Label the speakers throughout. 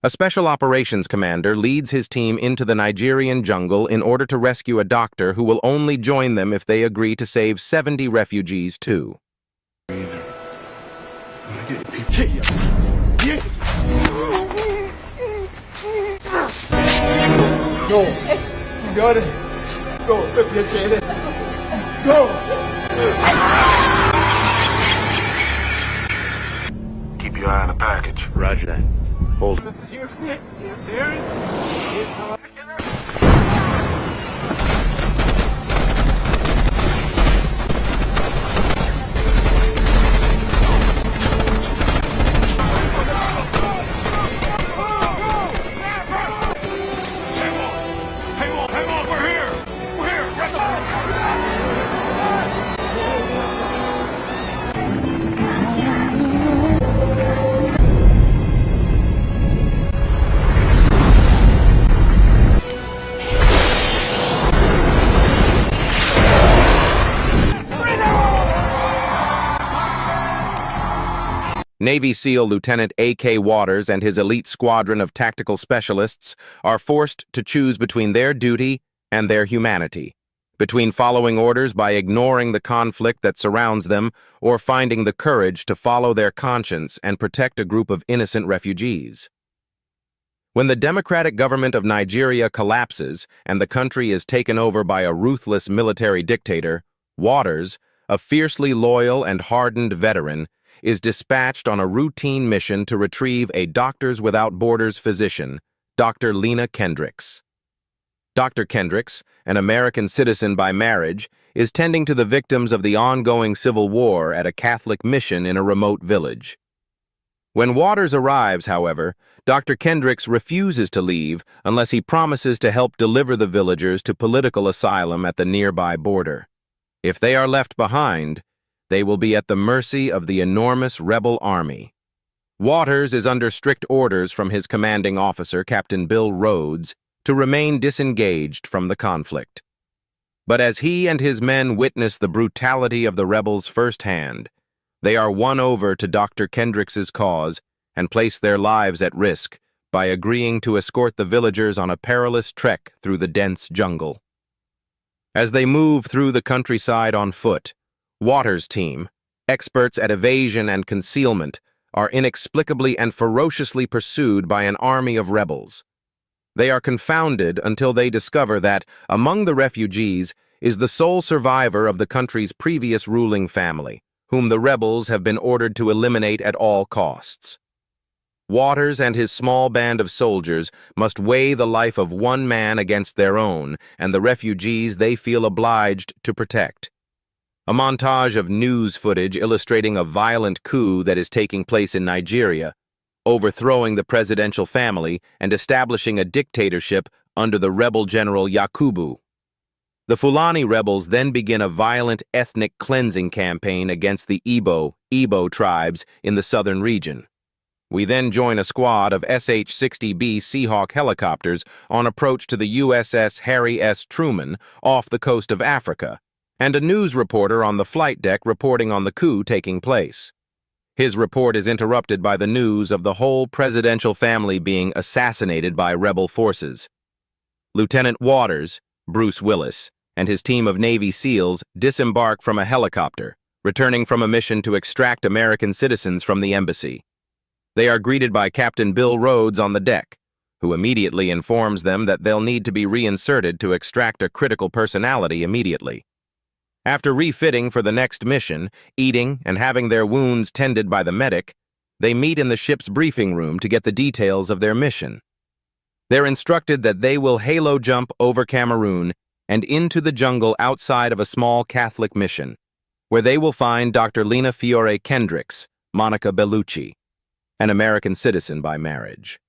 Speaker 1: A special operations commander leads his team into the Nigerian jungle in order to rescue a doctor who will only join them if they agree to save 70 refugees too.
Speaker 2: Go, signore. Go, per piacere. Go.
Speaker 3: Keep your eye on the package.
Speaker 4: Roger that. Hold.
Speaker 2: This is you? You serious?
Speaker 3: Hang on, we're here! We're here!
Speaker 1: Navy SEAL Lieutenant A.K. Waters and his elite squadron of tactical specialists are forced to choose between their duty and their humanity, between following orders by ignoring the conflict that surrounds them or finding the courage to follow their conscience and protect a group of innocent refugees. When the democratic government of Nigeria collapses and the country is taken over by a ruthless military dictator, Waters, a fiercely loyal and hardened veteran, is dispatched on a routine mission to retrieve a Doctors Without Borders physician, Dr. Lena Kendricks. Dr. Kendricks, an American citizen by marriage, is tending to the victims of the ongoing civil war at a Catholic mission in a remote village. When Waters arrives, however, Dr. Kendricks refuses to leave unless he promises to help deliver the villagers to political asylum at the nearby border. If they are left behind, they will be at the mercy of the enormous rebel army. Waters is under strict orders from his commanding officer, Captain Bill Rhodes, to remain disengaged from the conflict. But as he and his men witness the brutality of the rebels firsthand, they are won over to Dr. Kendricks's cause and place their lives at risk by agreeing to escort the villagers on a perilous trek through the dense jungle. As they move through the countryside on foot, Waters' team, experts at evasion and concealment, are inexplicably and ferociously pursued by an army of rebels. They are confounded until they discover that, among the refugees, is the sole survivor of the country's previous ruling family, whom the rebels have been ordered to eliminate at all costs. Waters and his small band of soldiers must weigh the life of one man against their own and the refugees they feel obliged to protect. A montage of news footage illustrating a violent coup that is taking place in Nigeria, overthrowing the presidential family and establishing a dictatorship under the rebel general Yakubu. The Fulani rebels then begin a violent ethnic cleansing campaign against the Igbo tribes in the southern region. We then join a squad of SH-60B Seahawk helicopters on approach to the USS Harry S. Truman off the coast of Africa, and a news reporter on the flight deck reporting on the coup taking place. His report is interrupted by the news of the whole presidential family being assassinated by rebel forces. Lieutenant Waters, Bruce Willis, and his team of Navy SEALs disembark from a helicopter, returning from a mission to extract American citizens from the embassy. They are greeted by Captain Bill Rhodes on the deck, who immediately informs them that they'll need to be reinserted to extract a critical personality immediately. After refitting for the next mission, eating, and having their wounds tended by the medic, they meet in the ship's briefing room to get the details of their mission. They're instructed that they will halo jump over Cameroon and into the jungle outside of a small Catholic mission, where they will find Dr. Lena Fiore Kendricks, Monica Bellucci, an American citizen by marriage.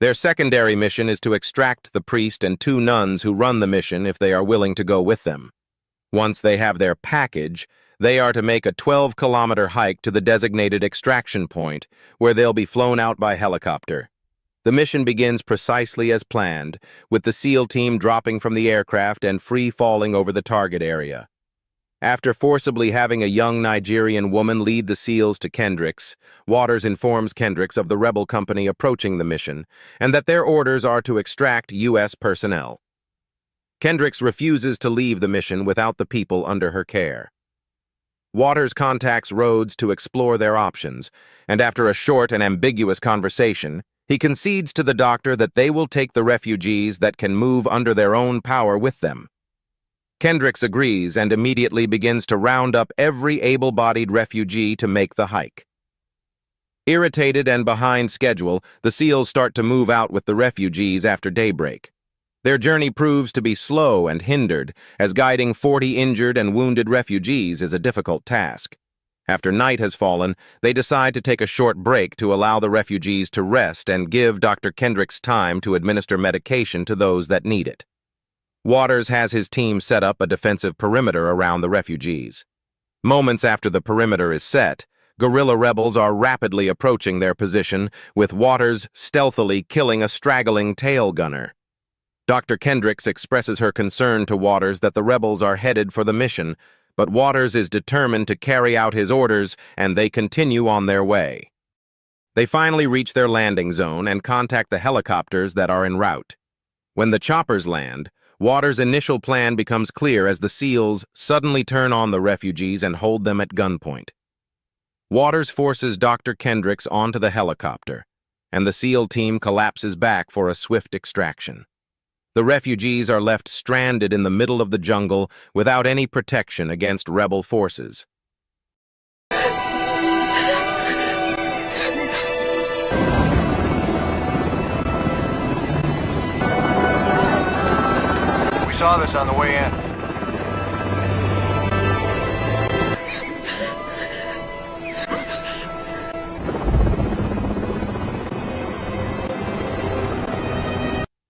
Speaker 1: Their secondary mission is to extract the priest and 2 nuns who run the mission if they are willing to go with them. Once they have their package, they are to make a 12-kilometer hike to the designated extraction point, where they'll be flown out by helicopter. The mission begins precisely as planned, with the SEAL team dropping from the aircraft and free-falling over the target area. After forcibly having a young Nigerian woman lead the SEALs to Kendricks, Waters informs Kendricks of the rebel company approaching the mission and that their orders are to extract U.S. personnel. Kendricks refuses to leave the mission without the people under her care. Waters contacts Rhodes to explore their options, and after a short and ambiguous conversation, he concedes to the doctor that they will take the refugees that can move under their own power with them. Kendricks agrees and immediately begins to round up every able-bodied refugee to make the hike. Irritated and behind schedule, the SEALs start to move out with the refugees after daybreak. Their journey proves to be slow and hindered, as guiding 40 injured and wounded refugees is a difficult task. After night has fallen, they decide to take a short break to allow the refugees to rest and give Dr. Kendricks time to administer medication to those that need it. Waters has his team set up a defensive perimeter around the refugees. Moments after the perimeter is set, guerrilla rebels are rapidly approaching their position, with Waters stealthily killing a straggling tail gunner. Dr. Kendricks expresses her concern to Waters that the rebels are headed for the mission, but Waters is determined to carry out his orders, and they continue on their way. They finally reach their landing zone and contact the helicopters that are en route. When the choppers land, Waters' initial plan becomes clear as the SEALs suddenly turn on the refugees and hold them at gunpoint. Waters forces Dr. Kendricks onto the helicopter, and the SEAL team collapses back for a swift extraction. The refugees are left stranded in the middle of the jungle without any protection against rebel forces.
Speaker 3: We saw this on the way in.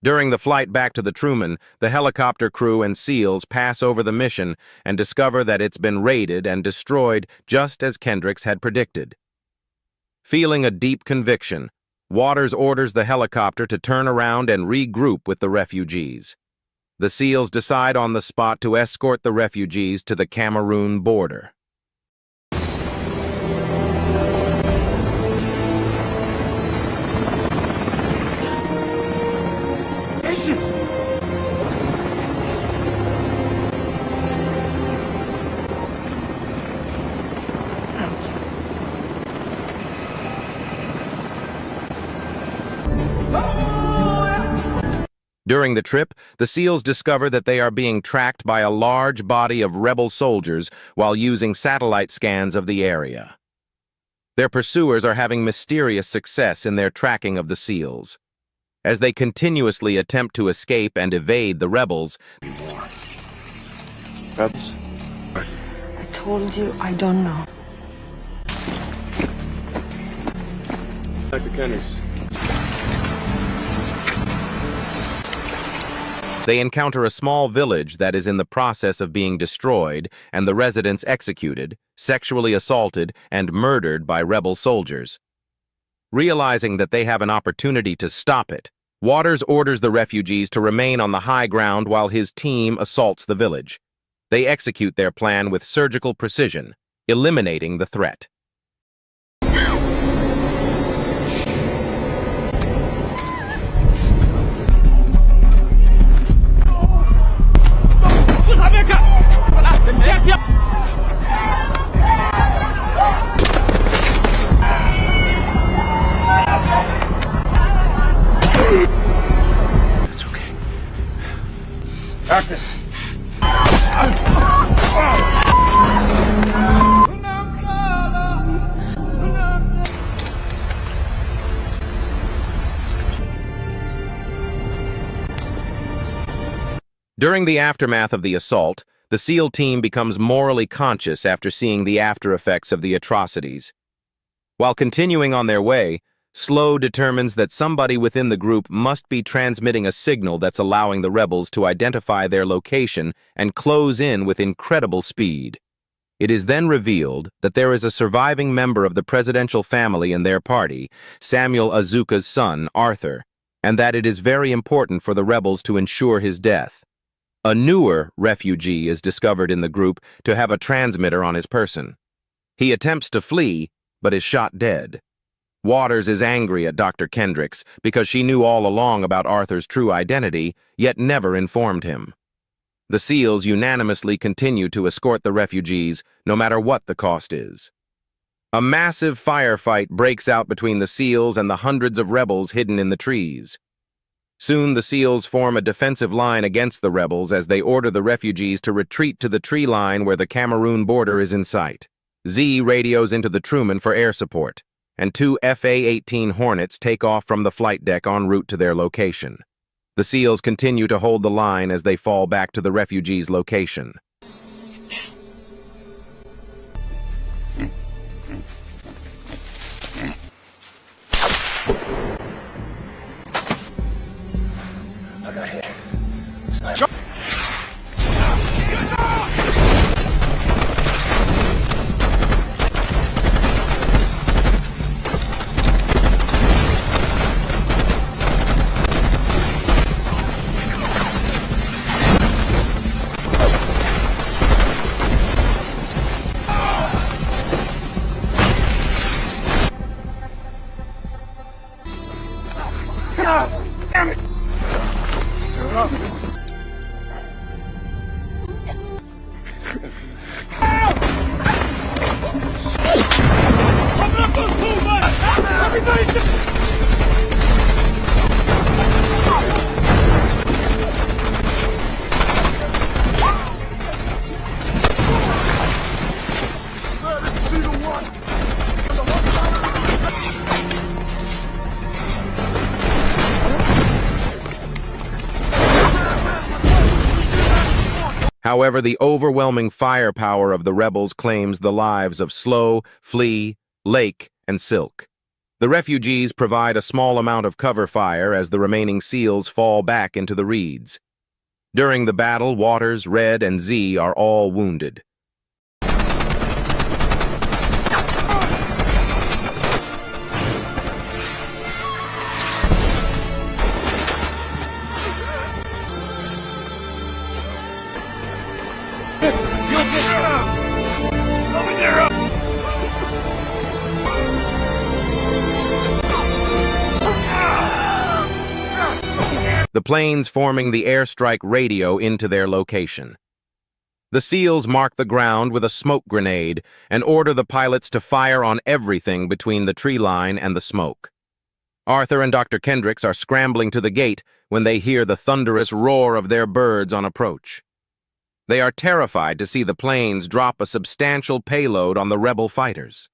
Speaker 1: During the flight back to the Truman, the helicopter crew and SEALs pass over the mission and discover that it's been raided and destroyed just as Kendricks had predicted. Feeling a deep conviction, Waters orders the helicopter to turn around and regroup with the refugees. The SEALs decide on the spot to escort the refugees to the Cameroon border. During the trip, the SEALs discover that they are being tracked by a large body of rebel soldiers while using satellite scans of the area. Their pursuers are having mysterious success in their tracking of the SEALs. As they continuously attempt to escape and evade the rebels,
Speaker 3: Rebels?
Speaker 4: I told you I don't know.
Speaker 3: Dr. Kendricks.
Speaker 1: they encounter a small village that is in the process of being destroyed and the residents executed, sexually assaulted, and murdered by rebel soldiers. Realizing that they have an opportunity to stop it, Waters orders the refugees to remain on the high ground while his team assaults the village. They execute their plan with surgical precision, eliminating the threat.
Speaker 3: It's okay. Active.
Speaker 1: During the aftermath of the assault, the SEAL team becomes morally conscious after seeing the after effects of the atrocities. While continuing on their way, Slow determines that somebody within the group must be transmitting a signal that's allowing the rebels to identify their location and close in with incredible speed. It is then revealed that there is a surviving member of the presidential family in their party, Samuel Azuka's son, Arthur, and that it is very important for the rebels to ensure his death. A newer refugee is discovered in the group to have a transmitter on his person. He attempts to flee, but is shot dead. Waters is angry at Dr. Kendricks because she knew all along about Arthur's true identity, yet never informed him. The SEALs unanimously continue to escort the refugees, no matter what the cost is. A massive firefight breaks out between the SEALs and the hundreds of rebels hidden in the trees. Soon the SEALs form a defensive line against the rebels as they order the refugees to retreat to the tree line where the Cameroon border is in sight. Z radios into the Truman for air support, and 2 FA-18 Hornets take off from the flight deck en route to their location. The SEALs continue to hold the line as they fall back to the refugees' location.
Speaker 2: Damn it!
Speaker 3: Open up those blue lights! Everybody
Speaker 1: However, the overwhelming firepower of the rebels claims the lives of Slow, Flea, Lake, and Silk. The refugees provide a small amount of cover fire as the remaining SEALs fall back into the reeds. During the battle, Waters, Red, and Z are all wounded. The planes forming the airstrike radio into their location. The SEALs mark the ground with a smoke grenade and order the pilots to fire on everything between the tree line and the smoke. Arthur and Dr. Kendricks are scrambling to the gate when they hear the thunderous roar of their birds on approach. They are terrified to see the planes drop a substantial payload on the rebel fighters.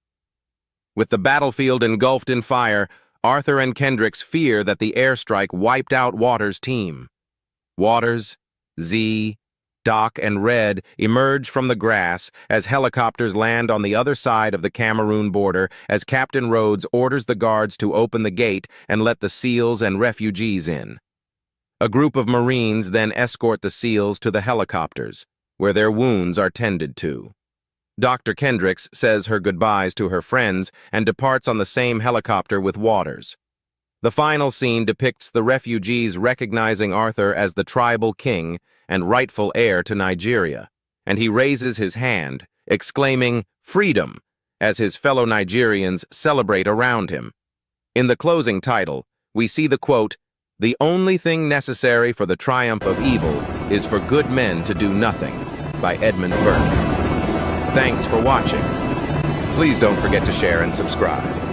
Speaker 1: With the battlefield engulfed in fire, Arthur and Kendricks fear that the airstrike wiped out Waters' team. Waters, Z, Doc, and Red emerge from the grass as helicopters land on the other side of the Cameroon border as Captain Rhodes orders the guards to open the gate and let the SEALs and refugees in. A group of Marines then escort the SEALs to the helicopters, where their wounds are tended to. Dr. Kendricks says her goodbyes to her friends and departs on the same helicopter with Waters. The final scene depicts the refugees recognizing Arthur as the tribal king and rightful heir to Nigeria, and he raises his hand, exclaiming, "Freedom!" as his fellow Nigerians celebrate around him. In the closing title, we see the quote, "The only thing necessary for the triumph of evil is for good men to do nothing," by Edmund Burke. Thanks for watching. Please don't forget to share and subscribe.